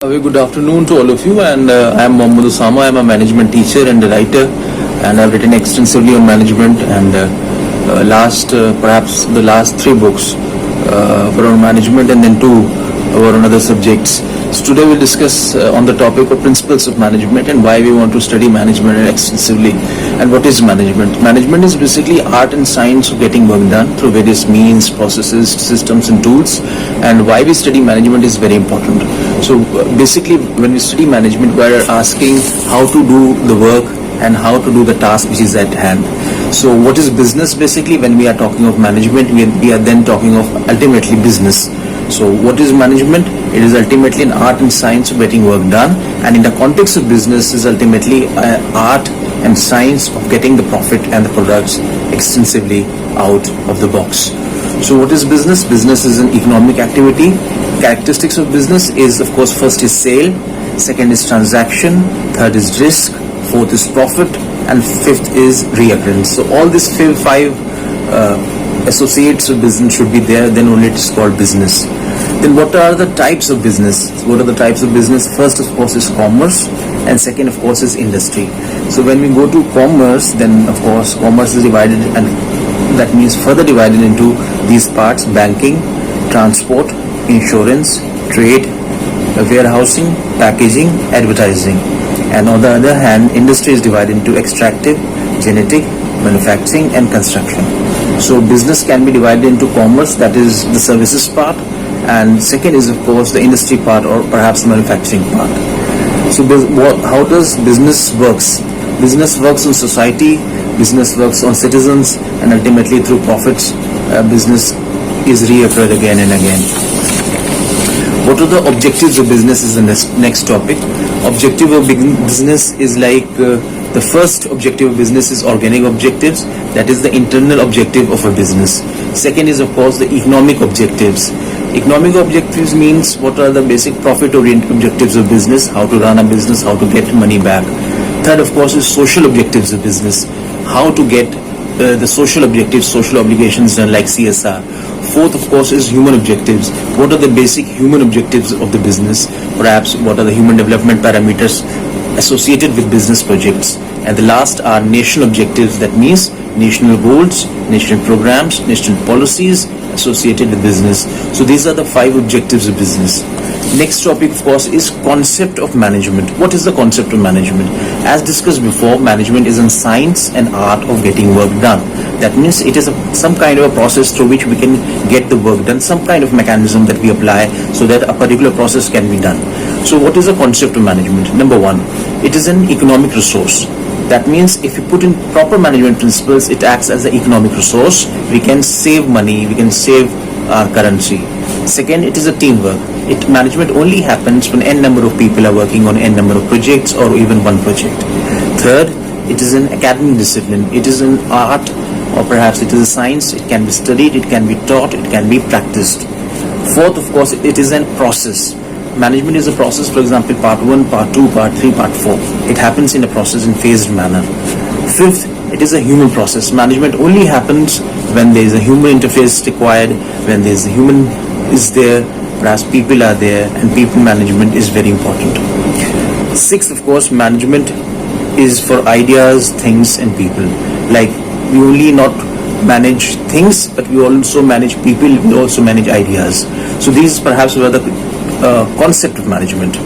Very good afternoon to all of you, and I am Mohammad Osama. I am a management teacher and a writer, and I have written extensively on management, and perhaps the last 3 books were on management, and then 2 were on other subjects. So today we'll discuss on the topic of principles of management and why we want to study management extensively, and what is management. Management is basically art and science of getting work done through various means, processes, systems and tools, and why we study management is very important. So basically when we study management, we are asking how to do the work and how to do the task which is at hand. So what is business? Basically when we are talking of management, we are then talking of ultimately business. So what is management? It is ultimately an art and science of getting work done, and in the context of business is ultimately art and science of getting the profit and the products extensively out of the box. So what is business? Business is an economic activity. Characteristics of business is, of course, first is sale, second is transaction, third is risk, fourth is profit, and fifth is reoccurrence. So all these 5 associates of business should be there, then only it is called business. Then what are the types of business? What are the types of business? First, of course, is commerce, and second, of course, is industry. So when we go to commerce, then of course commerce is divided, and that means further divided into these parts: banking, transport, insurance, trade, warehousing, packaging, advertising. And on the other hand, industry is divided into extractive, genetic, manufacturing and construction. So business can be divided into commerce, that is the services part, and second is of course the industry part, or perhaps the manufacturing part. So how does business works? Business works on society, business works on citizens, and ultimately through profits, business is reoccurred again and again. What are the objectives of business is the next topic. Objective of business is like the first objective of business is organic objectives, that is the internal objective of a business. Second is of course the economic objectives. Economic objectives means what are the basic profit-oriented objectives of business, how to run a business, how to get money back. Third, of course, is social objectives of business, how to get the social objectives, social obligations done like CSR. Fourth, of course, is human objectives. What are the basic human objectives of the business? Perhaps what are the human development parameters associated with business projects? And the last are national objectives, that means national goals, national programs, national policies associated with business. So these are the 5 objectives of business. Next topic, of course, is concept of management. What is the concept of management? As discussed before, management is a science and art of getting work done. That means it is some kind of a process through which we can get the work done, some kind of mechanism that we apply so that a particular process can be done. So what is the concept of management? Number 1, it is an economic resource. That means if you put in proper management principles, it acts as an economic resource. We can save money, we can save our currency. Second, it is a teamwork. Management only happens when n number of people are working on n number of projects or even one project. Third, it is an academic discipline. It is an art, or perhaps it is a science. It can be studied, it can be taught, it can be practiced. Fourth, of course, it is a process. Management is a process, for example, part 1, part 2, part 3, part 4. It happens in a process in phased manner. Fifth, it is a human process. Management only happens when there is a human interface required, when there is a human is there, perhaps people are there, and people management is very important. Sixth, of course, management is for ideas, things and people. Like we only not manage things, but we also manage people, we also manage ideas. So these perhaps were the concept of management.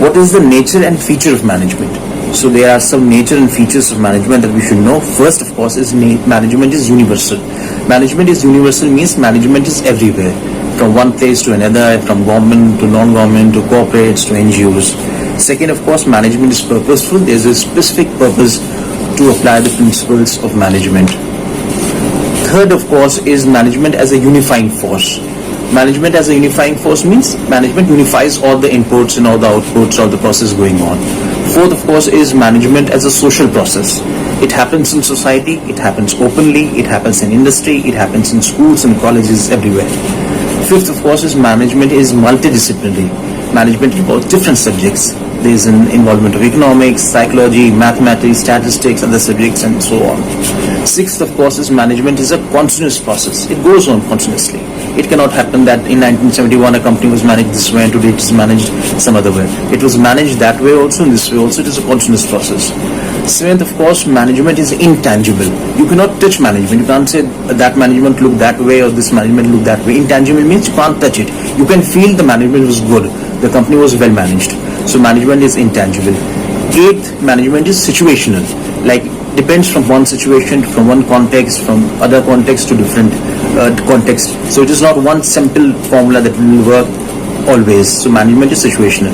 What is the nature and feature of management? So there are some nature and features of management that we should know. First, of course, is management is universal. Management is universal means management is everywhere, from one place to another, from government to non-government to corporates to NGOs. Second, of course, management is purposeful. There is a specific purpose to apply the principles of management. Third, of course, is management as a unifying force. Management as a unifying force means management unifies all the inputs and all the outputs, all the process going on. Fourth, of course, is management as a social process. It happens in society, it happens openly, it happens in industry, it happens in schools and colleges, everywhere. Fifth, of course, is management is multidisciplinary. Management involves different subjects. There is an involvement of economics, psychology, mathematics, statistics, other subjects, and so on. Sixth, of course, is management is a continuous process. It goes on continuously. It cannot happen that in 1971 a company was managed this way and today it is managed some other way. It was managed that way also, in this way also. It is a continuous process. Seventh, of course, management is intangible. You cannot touch management. You can't say that management look that way or this management look that way. Intangible means you can't touch it. You can feel the management was good. The company was well managed. So management is intangible. Eighth, management is situational. Like depends from one situation, from one context, from other context to different context. So it is not one simple formula that will work always. So management is situational.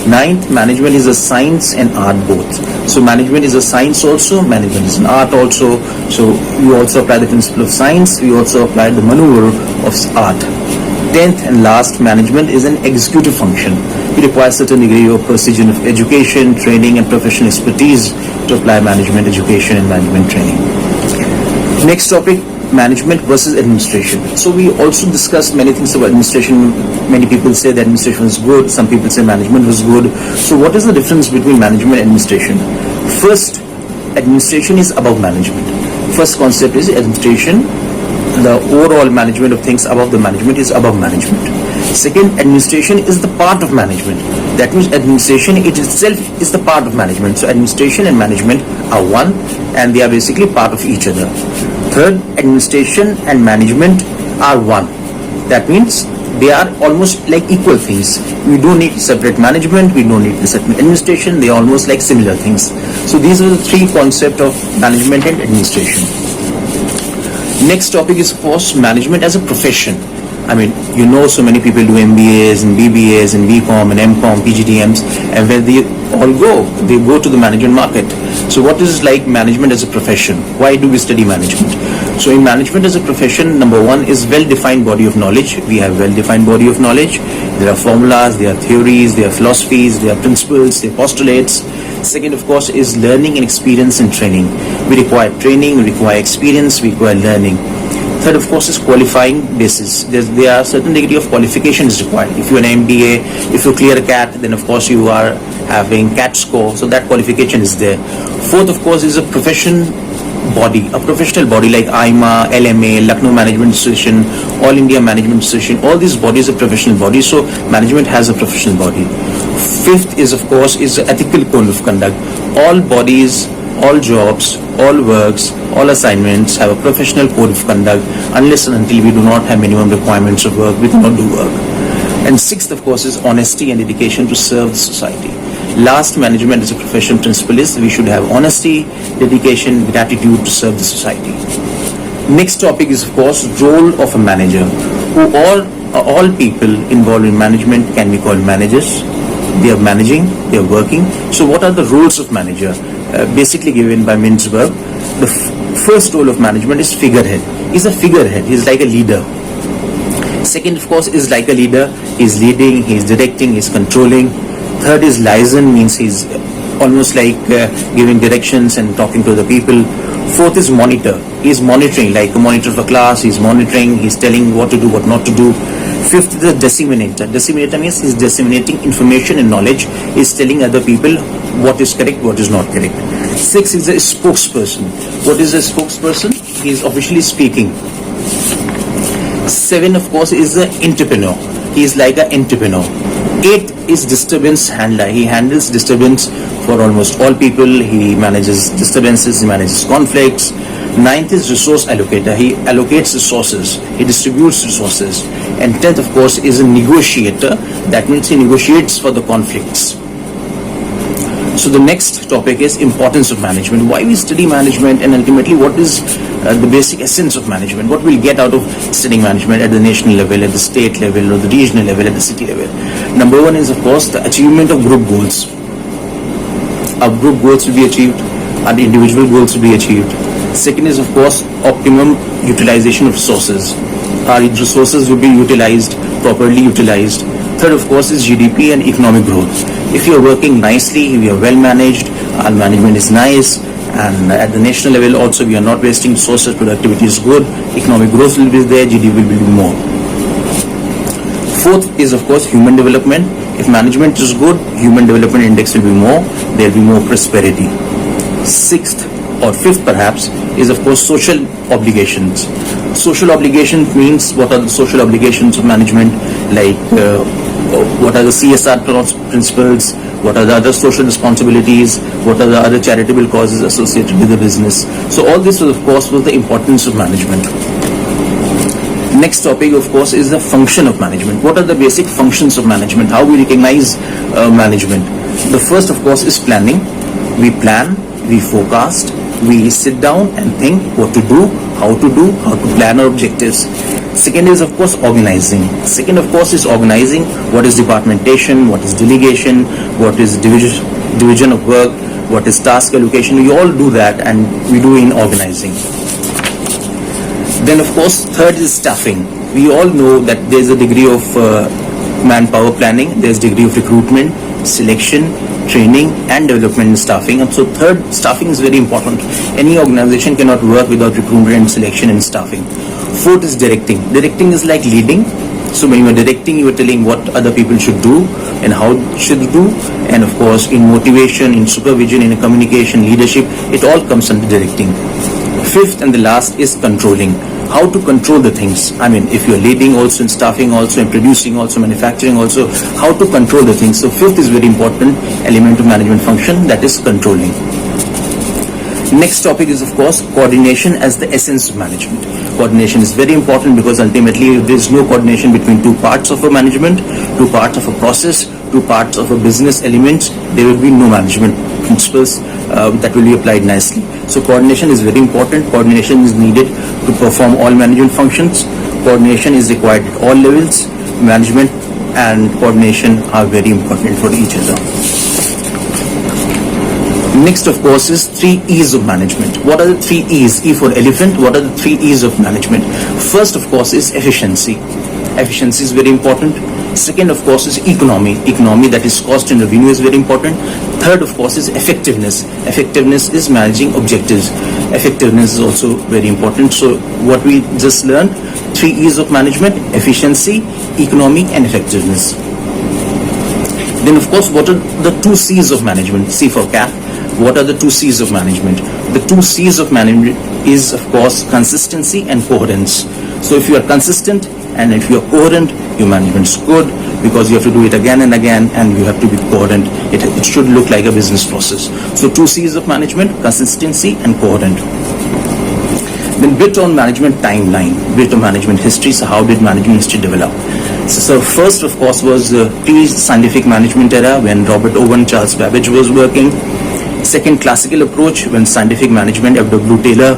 Ninth, management is a science and art both. So management is a science also, management is an art also. So we also apply the principle of science, we also apply the maneuver of art. 10th and last, management is an executive function. It requires certain degree of precision of education, training and professional expertise to apply management education and management training. Next topic, management versus administration. So we also discussed many things about administration. Many people say that administration was good, some people say management was good. So what is the difference between management and administration? First, administration is above management. First concept is administration. The overall management of things above the management is above management. Second, administration is the part of management. That means administration it itself is the part of management. So administration and management are one and they are basically part of each other. Third, administration and management are one. That means they are almost like equal things. We don't need separate management, we don't need separate administration, they are almost like similar things. So these are the three concepts of management and administration. Next topic is, of course, management as a profession. I mean, you know, so many people do MBAs and BBAs and BCom and MCom, PGDMs, and where they all go, they go to the management market. So what is like management as a profession? Why do we study management? So in management as a profession, number one is well-defined body of knowledge. We have well-defined body of knowledge. There are formulas, there are theories, there are philosophies, there are principles, there are postulates. Second, of course, is learning and experience and training. We require training, we require experience, we require learning. Third, of course, is qualifying basis. There are certain degree of qualifications required. If you're an MBA, if you clear a CAT, then of course you are having CAT score. So that qualification is there. Fourth, of course, is a profession body, a professional body like IMA, LMA, Lucknow Management Association, All India Management Association. All these bodies are professional bodies. So management has a professional body. Fifth is, of course, is the ethical code of conduct. All bodies, all jobs, all works, all assignments have a professional code of conduct. Unless and until we do not have minimum requirements of work, we cannot do work. And sixth, of course, is honesty and dedication to serve the society. Last, management as a profession principle is we should have honesty, dedication, gratitude to serve the society. Next topic is, of course, role of a manager. Who all people involved in management can be called managers. They are managing, they are working. So what are the roles of manager? Basically given by Mintzberg. The first role of management is figurehead. He's a figurehead, he's like a leader. Second, of course, is like a leader. He's leading, he's directing, he's controlling. Third is liaison, means he's almost like giving directions and talking to the people. Fourth is monitor. He's monitoring, like a monitor of a class. He's monitoring, he's telling what to do, what not to do. Fifth is the disseminator. Disseminator means he's disseminating information and knowledge. He's telling other people what is correct, what is not correct. Sixth is a spokesperson. What is a spokesperson? He is officially speaking. Seven, of course, is the entrepreneur. He is like an entrepreneur. Eighth is disturbance handler. He handles disturbance for almost all people. He manages disturbances, he manages conflicts. Ninth is resource allocator. He allocates resources. He distributes resources. And 10th, of course, is a negotiator. That means he negotiates for the conflicts. So the next topic is importance of management. Why we study management, and ultimately what is the basic essence of management? What we'll get out of studying management at the national level, at the state level, or the regional level, at the city level. Number one is, of course, the achievement of group goals. Our group goals will be achieved. Our individual goals will be achieved. Second is, of course, optimum utilization of resources. Our resources will be utilized, properly utilized. Third, of course, is GDP and economic growth. If you are working nicely, we are well managed, our management is nice, and at the national level also we are not wasting resources, productivity is good, economic growth will be there, GDP will be more. Fourth is, of course, human development. If management is good, human development index will be more, there will be more prosperity. Sixth or fifth perhaps, is of course social obligations. Social obligation means what are the social obligations of management, like what are the CSR principles, what are the other social responsibilities, what are the other charitable causes associated with the business. So all this was, of course, was the importance of management. Next topic, of course, is the function of management. What are the basic functions of management? How we recognize management? The first, of course, is planning. We plan, we forecast, we sit down and think what to do, how to plan our objectives. Second is, of course, organizing. Second, of course, is organizing. What is departmentation, what is delegation, what is division of work, what is task allocation. We all do that, and we do in organizing. Then, of course, third is staffing. We all know that there is a degree of manpower planning, there is degree of recruitment, selection, training and development in staffing. And so third, staffing is very important. Any organization cannot work without recruitment and selection and staffing. Fourth is directing. Directing is like leading. So when you are directing, you are telling what other people should do and how should do. And of course, in motivation, in supervision, in communication, leadership, it all comes under directing. Fifth and the last is controlling. How to control the things. I mean, if you're leading also in staffing also in producing also manufacturing also, how to control the things. So fifth is very important element of management function, that is controlling. Next topic is, of course, coordination as the essence of management. Coordination is very important because ultimately if there is no coordination between two parts of a management, two parts of a process, two parts of a business element, there will be no management principles that will be applied nicely. So coordination is very important. Coordination is needed to perform all management functions. Coordination is required at all levels. Management and coordination are very important for each other. Next, of course, is 3 E's of management. What are the 3 E's? E for elephant. What are the 3 E's of management? First, of course, is efficiency. Efficiency is very important. Second, of course, is economy. Economy, that is cost and revenue, is very important. Third, of course, is effectiveness. Effectiveness is managing objectives. Effectiveness is also very important. So what we just learned, 3 E's of management: efficiency, economy and effectiveness. Then, of course, what are the 2 C's of management? C for cat. What are the 2 C's of management? The 2 C's of management is, of course, consistency and coherence. So if you are consistent and if you are coherent, your management is good because you have to do it again and again and you have to be coherent. It should look like a business process. So 2 C's of management: consistency and coherent. Then bit on management timeline, bit on management history. So how did management history develop? So first, of course, was the pre-scientific management era when Robert Owen, Charles Babbage was working. Second, classical approach when scientific management, F.W. Taylor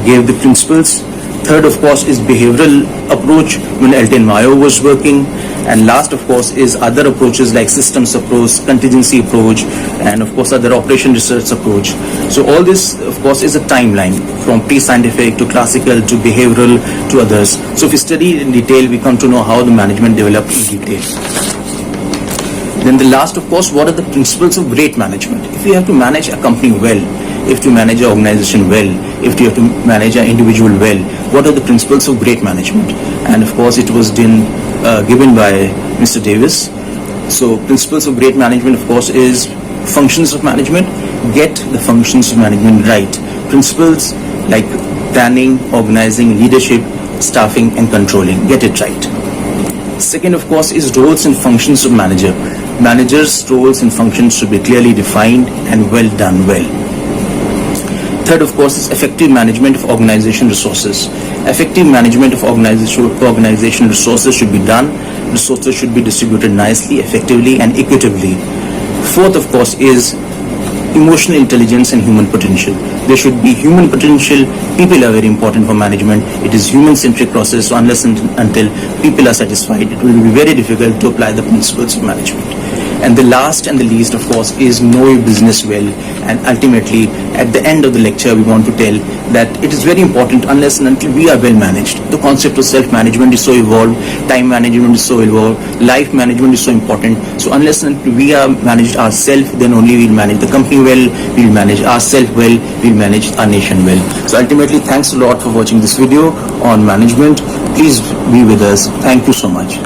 gave the principles. Third, of course, is behavioral approach when Elton Mayo was working. And last, of course, is other approaches like systems approach, contingency approach, and of course other operation research approach. So all this, of course, is a timeline from pre-scientific to classical to behavioral to others. So if we study in detail, we come to know how the management developed in detail. Then the last, of course, what are the principles of great management? If you have to manage a company well, if you manage an organization well, if you have to manage an individual well, what are the principles of great management? And of course, it was given by Mr. Davis. So principles of great management, of course, is functions of management. Get the functions of management right. Principles like planning, organizing, leadership, staffing and controlling. Get it right. Second, of course, is roles and functions of manager. Managers' roles and functions should be clearly defined and well done well. Third, of course, is effective management of organization resources. Effective management of organization resources should be done. Resources should be distributed nicely, effectively and equitably. Fourth, of course, is emotional intelligence and human potential. There should be human potential. People are very important for management. It is human-centric process. So unless and until people are satisfied, it will be very difficult to apply the principles of management. And the last and the least, of course, is know your business well. And ultimately, at the end of the lecture, we want to tell that it is very important unless and until we are well managed. The concept of self-management is so evolved, time management is so evolved, life management is so important. So unless and until we are managed ourselves, then only we will manage the company well, we will manage ourselves well, we will manage our nation well. So ultimately, thanks a lot for watching this video on management. Please be with us. Thank you so much.